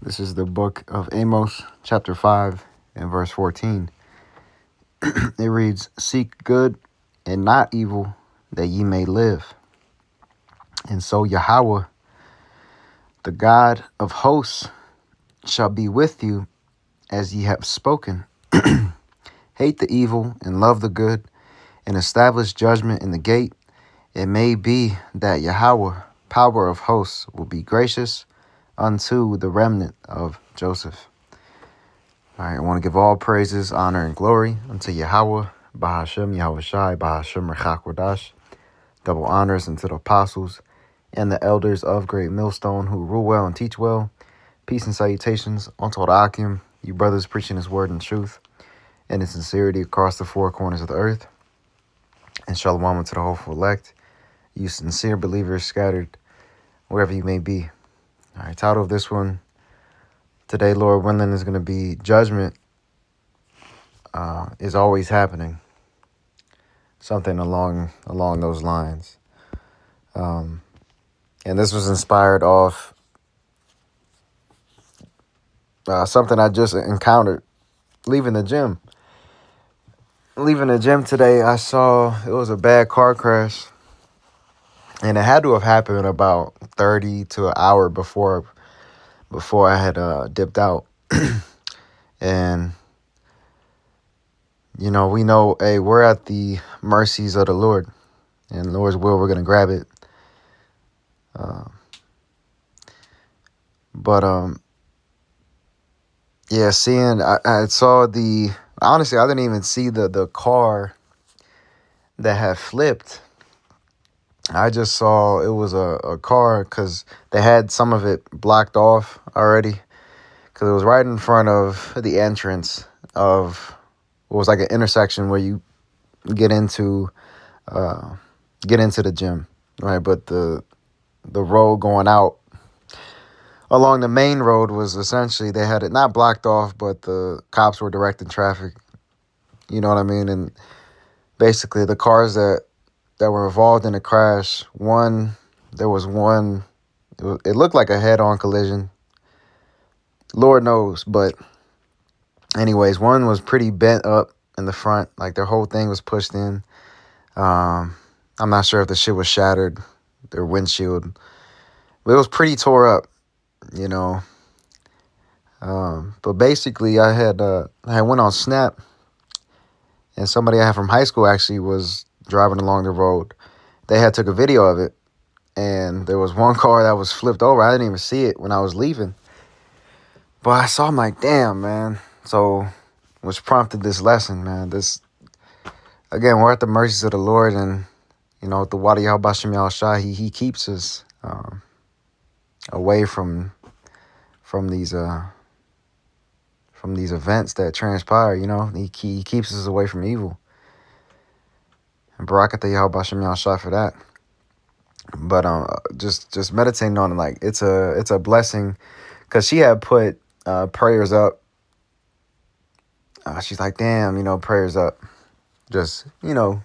This is the book of Amos, chapter 5, and verse 14. It reads, "Seek good and not evil, that ye may live. And so Yahweh, the God of hosts, shall be with you as ye have spoken. Hate the evil and love the good, and establish judgment in the gate. It may be that Yahweh, power of hosts, will be gracious unto the remnant of Joseph." All right, I want to give all praises, honor, and glory unto Yahweh, Bahashem, Yahweh Shai, Bahashem, Rechak Wadash. Double honors unto the apostles and the elders of Great Millstone who rule well and teach well. Peace and salutations unto the Akim, you brothers preaching his word in truth and in sincerity across the four corners of the earth. And shalom unto the hopeful elect, you sincere believers scattered wherever you may be. All right, title of this one today, Lord willing, is going to be Judgment is Always Happening. Something along those lines. And this was inspired off something I just encountered leaving the gym. Leaving the gym today, I saw it was a bad car crash. And it had to have happened about 30 to an hour before I had dipped out. And, you know, we know, hey, we're at the mercies of the Lord. And Lord's will, we're going to grab it. Yeah, I saw honestly, I didn't even see the car that had flipped. I just saw it was a car because they had some of it blocked off already because it was right in front of the entrance of what was like an intersection where you get into the gym, right? But the road going out along the main road was essentially, they had it not blocked off, but the cops were directing traffic. You know what I mean? And basically the cars that were involved in the crash, there was one, it looked like a head-on collision. Lord knows. But anyways, one was pretty bent up in the front. Like their whole thing was pushed in. I'm not sure if the shit was shattered, their windshield. But it was pretty tore up, you know. But basically I went on Snap, and somebody I had from high school actually was driving along the road. They had took a video of it, and there was one car that was flipped over. I didn't even see it when I was leaving, but I saw, I'm like, damn, man. So which prompted this lesson, man. This, again, we're at the mercies of the Lord, and you know, the Wadi Yahweh Bashem Yahweh Shai, he keeps us away from these events that transpire. You know, he keeps us away from evil. And Barakatah Yahweh Bashem Yahweh Shai for that. But just meditating on it, like it's a blessing, because she had put prayers up. She's like, damn, you know, prayers up, just, you know.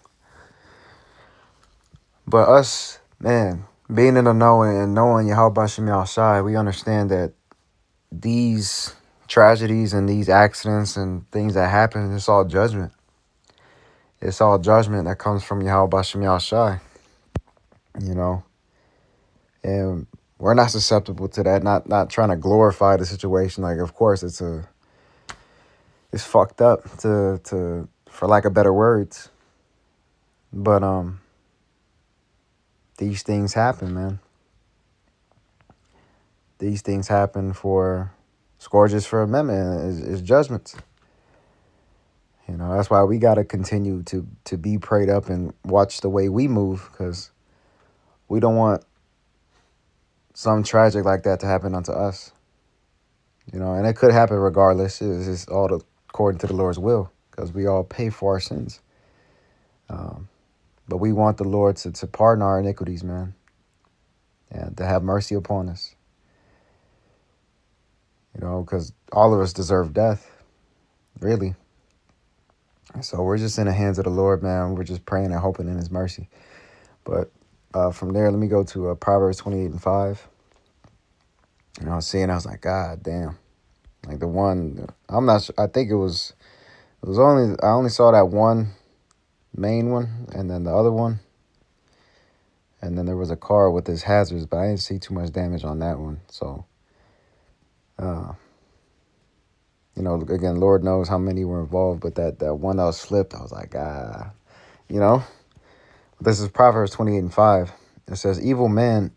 But us, man, being in the knowing and knowing Yahweh Bashem Yahweh Shai, we understand that these tragedies and these accidents and things that happen, it's all judgment. It's all judgment that comes from Yahweh Bashem Yahweh Shai, you know. And we're not susceptible to that, not trying to glorify the situation. Like, of course, it's fucked up to for lack of better words. But these things happen, man. These things happen for scourges for amendment, is judgments. You know, that's why we got to continue to be prayed up and watch the way we move, because we don't want some tragic like that to happen unto us. You know, and it could happen regardless. It's just all according to the Lord's will, because we all pay for our sins. But we want the Lord to pardon our iniquities, man, and to have mercy upon us. You know, because all of us deserve death, really. So we're just in the hands of the Lord, man. We're just praying and hoping in his mercy. But from there, let me go to Proverbs 28:5. I was seeing, I was like, God damn. Like the one, I'm not sure. I think I only saw that one main one and then the other one. And then there was a car with his hazards, but I didn't see too much damage on that one. So, uh, again, Lord knows how many were involved, but that one that was flipped, I was like, you know. This is Proverbs 28:5. It says, evil men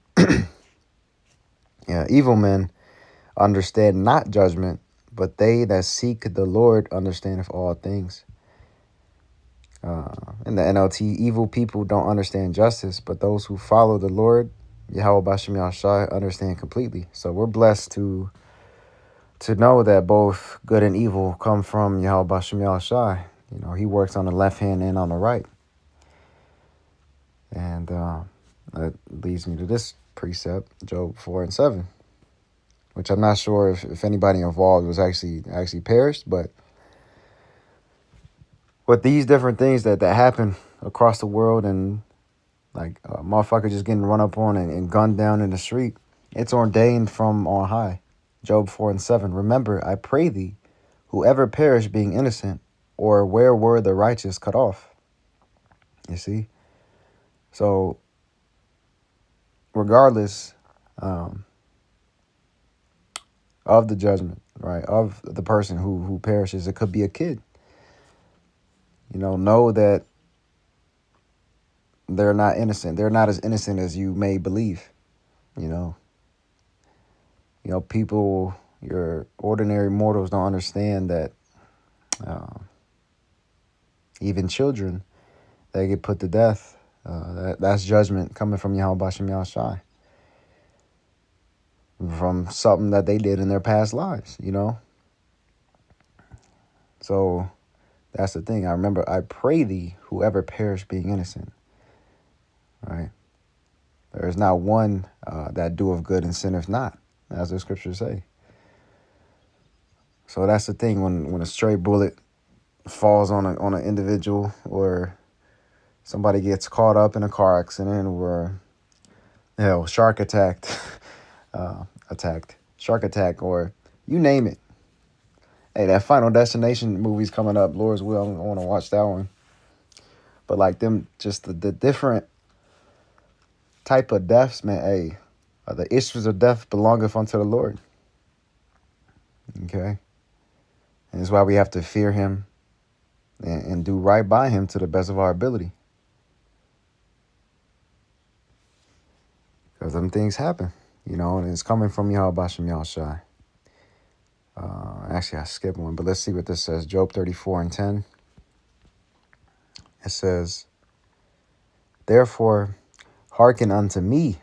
understand not judgment, but they that seek the Lord understandeth all things. In the NLT, evil people don't understand justice, but those who follow the Lord, Yahweh Bashem Yahshai, understand completely. So we're blessed to know that both good and evil come from Yahweh Bashem Yahshai. He works on the left hand and on the right. And that leads me to this precept, Job 4:7, which I'm not sure if anybody involved was actually perished, but with these different things that happen across the world, and like a motherfucker just getting run up on and gunned down in the street, it's ordained from on high. Job 4:7. Remember, I pray thee, whoever perished being innocent, or where were the righteous cut off? You see? So, regardless of the judgment, right, of the person who perishes, it could be a kid. Know that they're not innocent. They're not as innocent as you may believe. People, your ordinary mortals don't understand that even children, they get put to death. That's judgment coming from Yahweh Bashem Yahshai, from something that they did in their past lives, So that's the thing. I remember, I pray thee, whoever perished being innocent, right? There is not one that doeth good and sinneth not, as the scriptures say. So that's the thing. When a stray bullet falls on an individual, or somebody gets caught up in a car accident, or shark attack, or you name it. Hey, that Final Destination movie's coming up. Lord's will. I want to watch that one. But like them, just the different type of deaths, man. Hey, the issues of death belongeth unto the Lord. Okay, and it's why we have to fear Him and do right by Him to the best of our ability. Because them things happen, and it's coming from Yahweh Bashem Yahshai. Actually, I skipped one, but let's see what this says. Job 34:10. It says, therefore, hearken unto me,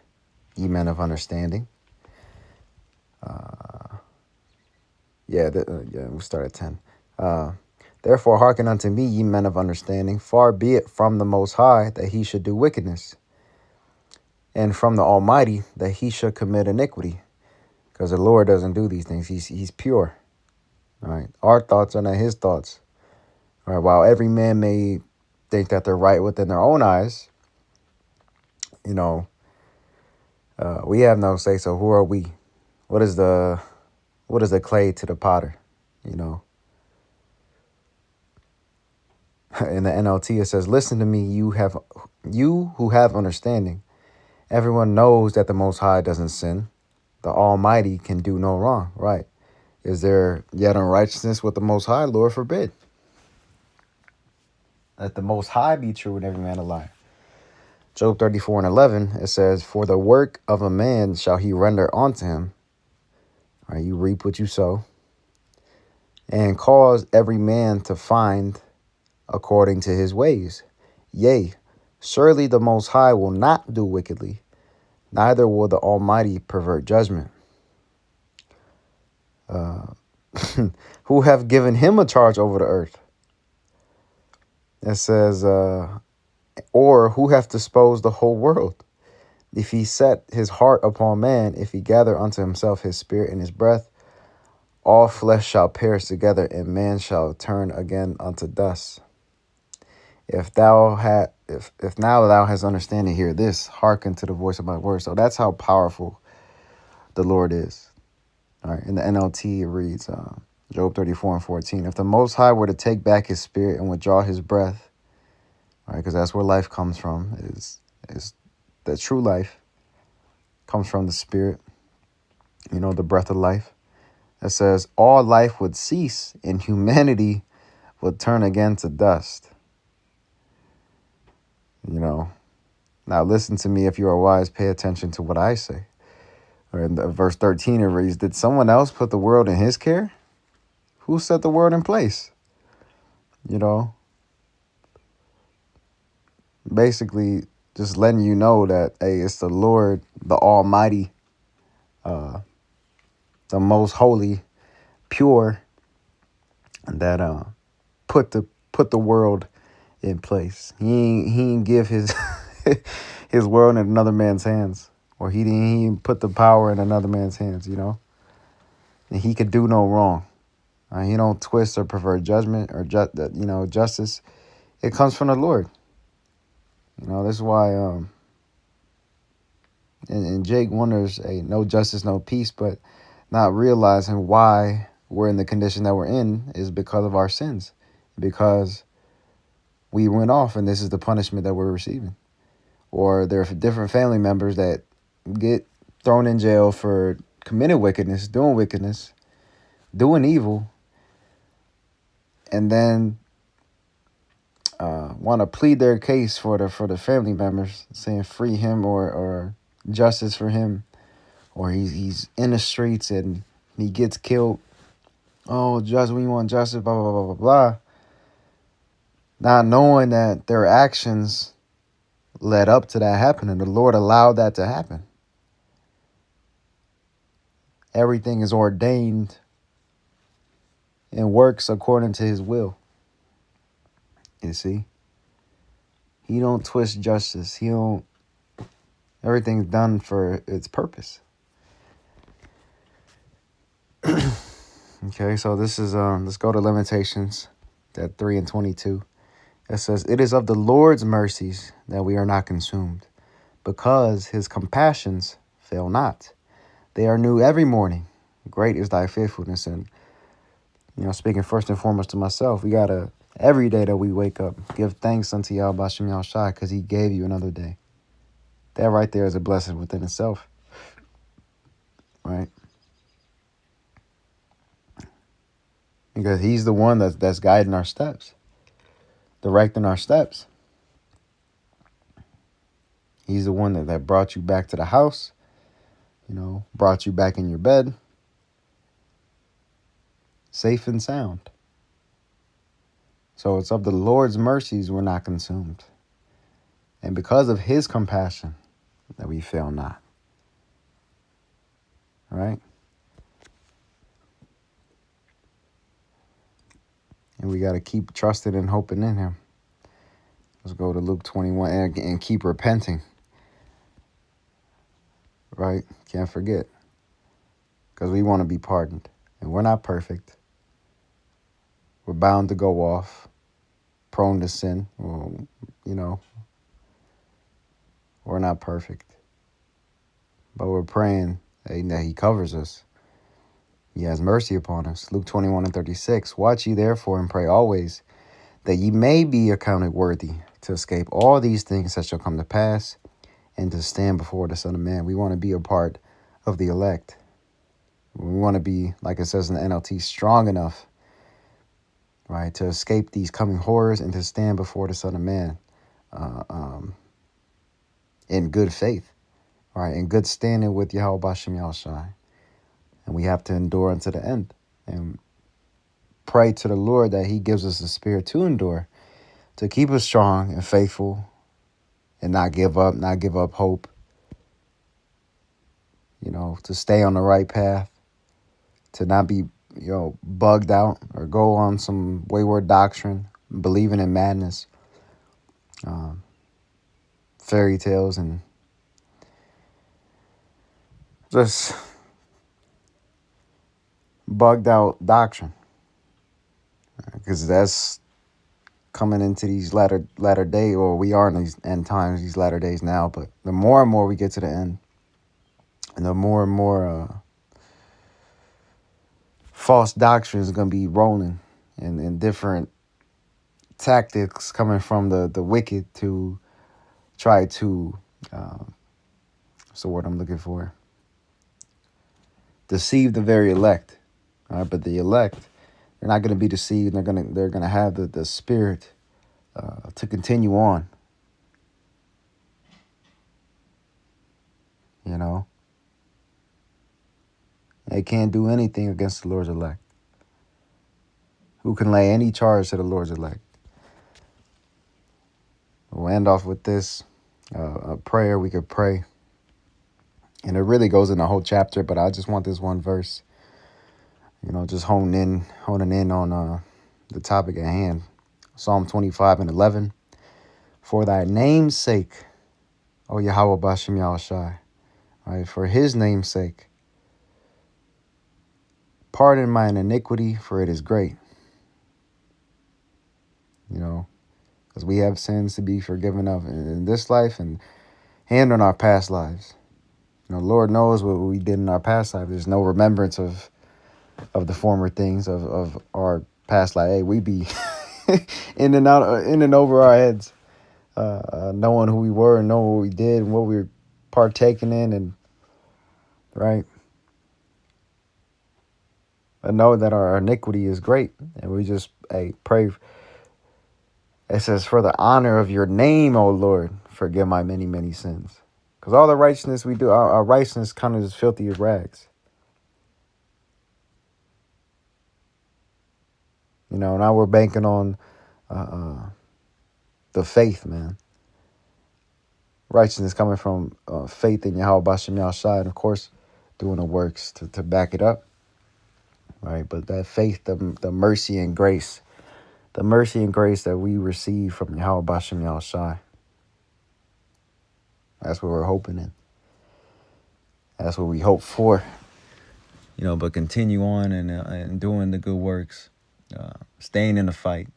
ye men of understanding. We'll start at 10. Therefore, hearken unto me, ye men of understanding. Far be it from the Most High that He should do wickedness, and from the Almighty that He should commit iniquity. Because the Lord doesn't do these things. He's pure. All right. Our thoughts are not His thoughts. All right. While every man may think that they're right within their own eyes, we have no say. So who are we? What is the clay to the potter? In the NLT, it says, listen to me, you who have understanding. Everyone knows that the Most High doesn't sin. The Almighty can do no wrong. Right. Is there yet unrighteousness with the Most High? Lord forbid. Let the Most High be true and every man a liar. Job 34:11, it says, for the work of a man shall he render unto him. All right, you reap what you sow. And cause every man to find according to his ways. Yea, surely the Most High will not do wickedly, neither will the Almighty pervert judgment. Who have given him a charge over the earth? It says, or who hath disposed the whole world? If he set his heart upon man, if he gather unto himself his spirit and his breath, all flesh shall perish together, and man shall turn again unto dust. If now thou hast understanding, hear this, hearken to the voice of my words. So that's how powerful the Lord is. All right, in the NLT, it reads Job 34:14. If the Most High were to take back his spirit and withdraw his breath, all right, because that's where life comes from, is the true life comes from the spirit, the breath of life. It says, all life would cease and humanity would turn again to dust. Now listen to me, if you are wise, pay attention to what I say. Or in verse 13, it reads, did someone else put the world in his care? Who set the world in place? Basically just letting you know that, hey, it's the Lord, the Almighty, the most holy, pure, that put the world in place. He ain't give his his world in another man's hands, or he didn't put the power in another man's hands. And he could do no wrong. He don't twist or pervert judgment or justice. It comes from the Lord. This is why and Jake wonders, hey, no justice, no peace, but not realizing why we're in the condition that we're in is because of our sins, because we went off, and this is the punishment that we're receiving. Or there are different family members that get thrown in jail for committing wickedness, doing evil, and then want to plead their case for the family members, saying free him or justice for him, or he's in the streets and he gets killed. Oh, we want justice, blah, blah, blah, blah, blah. Not knowing that their actions led up to that happening. The Lord allowed that to happen. Everything is ordained and works according to his will. You see? He don't twist justice. Everything's done for its purpose. Okay, so this is let's go to Lamentations, that 3:22. It says, it is of the Lord's mercies that we are not consumed, because his compassions fail not. They are new every morning. Great is thy faithfulness. And, speaking first and foremost to myself, we got to, every day that we wake up, give thanks unto Yahweh Bashem Yahushai, because he gave you another day. That right there is a blessing within itself. Right? Because he's the one that's guiding our steps, directing our steps. He's the one that brought you back to the house, brought you back in your bed, safe and sound. So it's of the Lord's mercies we're not consumed. And because of his compassion that we fail not. Right? And we got to keep trusting and hoping in him. Let's go to Luke 21 and keep repenting. Right? Can't forget. Because we want to be pardoned. And we're not perfect. We're bound to go off. Prone to sin. Well, we're not perfect. But we're praying that he covers us. He has mercy upon us. Luke 21:36. Watch ye therefore and pray always, that ye may be accounted worthy to escape all these things that shall come to pass, and to stand before the Son of Man. We want to be a part of the elect. We want to be, like it says in the NLT, strong enough, right, to escape these coming horrors and to stand before the Son of Man in good faith, right, in good standing with Yahweh Bashem Yahushai. And we have to endure unto the end and pray to the Lord that he gives us the spirit to endure, to keep us strong and faithful and not give up hope, to stay on the right path, to not be, bugged out or go on some wayward doctrine, believing in madness, fairy tales, and just bugged out doctrine. Because that's coming into these latter days, or we are in these end times, these latter days now. But the more and more we get to the end, and the more and more false doctrines are going to be rolling, and different tactics coming from the wicked to try to, what's the word I'm looking for? Deceive the very elect. All right, but the elect, they're not going to be deceived. They're gonna have the spirit to continue on. You know, they can't do anything against the Lord's elect. Who can lay any charge to the Lord's elect? We'll end off with this a prayer we could pray, and it really goes in the whole chapter. But I just want this one verse. You know, just honing in on the topic at hand. Psalm 25:11. For thy name's sake, O Yahweh Bashem Yahushai, right? For his name's sake, pardon mine iniquity, for it is great. You know, because we have sins to be forgiven of in this life and in our past lives. You know, Lord knows what we did in our past life. There's no remembrance of the former things of our past life. Hey, we be in and over our heads, knowing who we were and knowing what we did and what we were partaking in, and right. I know that our iniquity is great, and we just pray. It says, for the honor of your name, O Lord, forgive my many, many sins. Because all the righteousness we do, our righteousness kind of is filthy as rags. You know, now we're banking on the faith, man. Righteousness coming from faith in Yahweh Bashem Yahushai, and of course, doing the works to back it up. Right, but that faith, the mercy and grace, that we receive from Yahweh Bashem Yahushai, that's what we're hoping in. That's what we hope for. You know, but continue on and doing the good works, staying in the fight.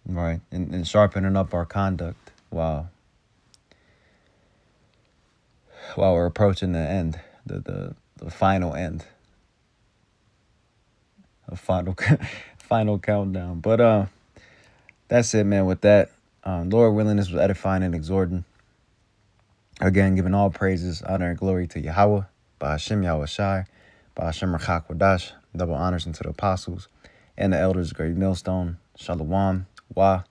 Right, and sharpening up our conduct while we're approaching the end, the final end, a final countdown. But that's it, man. With that, Lord willing, this was edifying and exhorting. Again, giving all praises, honor, and glory to Yahweh, Ba'ashem Yahushai, Ba'ashem Rachak Wadash, double honors unto the apostles and the elders of Great Millstone. Shalom, Wa,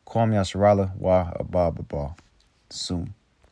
Kwam Yasharala, Wa, Abba, Soon.